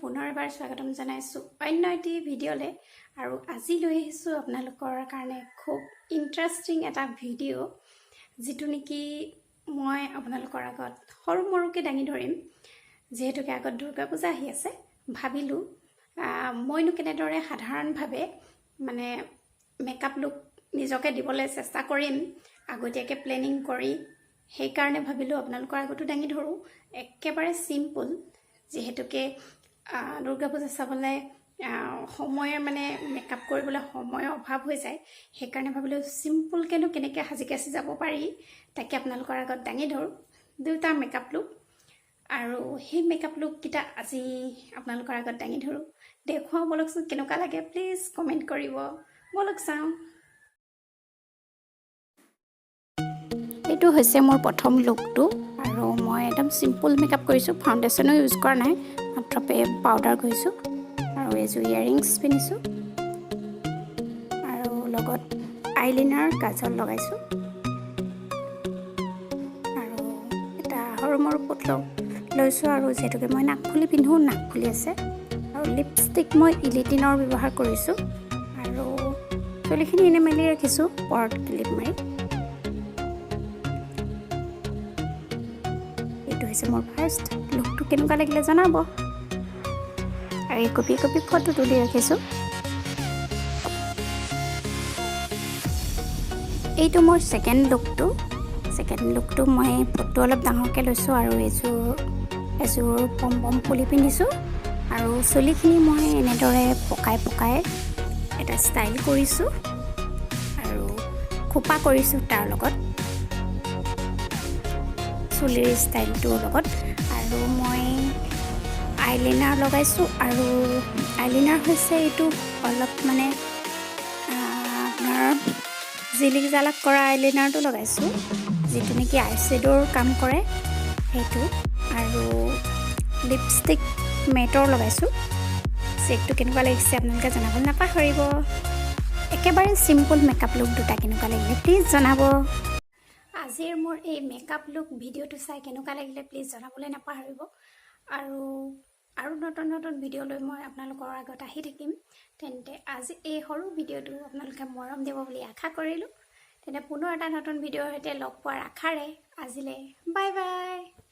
পুনৰ এবাৰ স্বাগতম জনাইছোঁ অন্য এটি ভিডিঅ'লে। আৰু আজি লৈ আহিছোঁ আপোনালোকৰ কাৰণে খুব ইণ্টাৰেষ্টিং এটা ভিডিঅ' যিটো নেকি মই আপোনালোকৰ আগত সৰু মৰুকৈ দাঙি ধৰিম। যিহেতুকে আগত দুৰ্গা পূজা আহি আছে, ভাবিলোঁ মইনো কেনেদৰে সাধাৰণভাৱে মানে মেকআপ লুক নিজকে দিবলৈ চেষ্টা কৰিম আগতীয়াকৈ প্লেনিং কৰি। সেইকাৰণে ভাবিলোঁ আপোনালোকৰ আগতো দাঙি ধৰোঁ। একেবাৰে চিম্পল, যিহেতুকে দুৰ্গা পূজা চাবলৈ সময়ৰ মানে মেকআপ কৰিবলৈ সময়ৰ অভাৱ হৈ যায়। সেইকাৰণে ভাবিলোঁ চিম্পলকৈনো কেনেকৈ সাজি কাচি যাব পাৰি তাকে আপোনালোকৰ আগত দাঙি ধৰোঁ দুটা মেকআপ লুক। আৰু সেই মেকআপ লুককেইটা আজি আপোনালোকৰ আগত দাঙি ধৰোঁ। দেখুৱাওঁ বলকচোন কেনেকুৱা লাগে, প্লিজ কমেণ্ট কৰিব। বলক চাওঁ। এইটো হৈছে মোৰ প্ৰথম লুকটো আৰু মই একদম চিম্পল মেকআপ কৰিছোঁ, ফাউণ্ডেশ্যনো ইউজ কৰা নাই, মাত্ৰ পাউডাৰ কৰিছোঁ আৰু এযোৰ ইয়েৰিংছ পিন্ধিছোঁ আৰু লগত আইলাইনাৰ কাজল লগাইছোঁ আৰু এটা সৰু মৰু পুতল লৈছোঁ। আৰু যিহেতুকে মই নাকফুলি পিন্ধোঁ, নাকফুলি আছে আৰু লিপষ্টিক মই ইলিটিনৰ ব্যৱহাৰ কৰিছোঁ আৰু চুলিখিনি এনে মেলি ৰাখিছোঁ পৰত ক্লিপ মাৰি। এইটো হৈছে মোৰ ফাৰ্ষ্ট লুকটো। কেনেকুৱা লাগিলে জনাব। আৰু এই কপি ফটো তুলি ৰাখিছোঁ। এইটো মোৰ ছেকেণ্ড লুকটো মই ফটো অলপ ডাঙৰকৈ লৈছোঁ আৰু এযোৰ পম ফুলি পিন্ধিছোঁ আৰু চুলিখিনি মই এনেদৰে পকাই এটা ষ্টাইল কৰিছোঁ আৰু খোপা কৰিছোঁ তাৰ লগত, চুলিৰ ষ্টাইলটোৰ লগত। আৰু মই আইলাইনাৰ লগাইছোঁ আৰু আইলাইনাৰ হৈছে এইটো অলপ মানে আপোনাৰ জিলিক জালাক কৰা আইলাইনাৰটো লগাইছোঁ, যিটো নেকি আইশ্বেডোৰ কাম কৰে সেইটো। আৰু লিপষ্টিক মেটৰ লগাইছোঁ। চেকটো কেনেকুৱা লাগিছে আপোনালোকে জনাবলৈ নাপাহৰিব। একেবাৰে চিম্পল মেকআপ লুক দুটা কেনেকুৱা লাগিলে প্লিজ জনাব। আজিৰ মোৰ এই মেকআপ লুক ভিডিঅ'টো চাই কেনেকুৱা লাগিলে প্লিজ জনাবলৈ নাপাহৰিব। আৰু নতুন ভিডিঅ' লৈ মই আপোনালোকৰ আগত আহি থাকিম। তেন্তে আজি এই সৰু ভিডিঅ'টো আপোনালোকে মৰম দিব বুলি আশা কৰিলোঁ। তেন্তে পুনৰ এটা নতুন ভিডিঅ'ৰ সৈতে লগ পোৱাৰ আশাৰে আজিলৈ বাই বাই।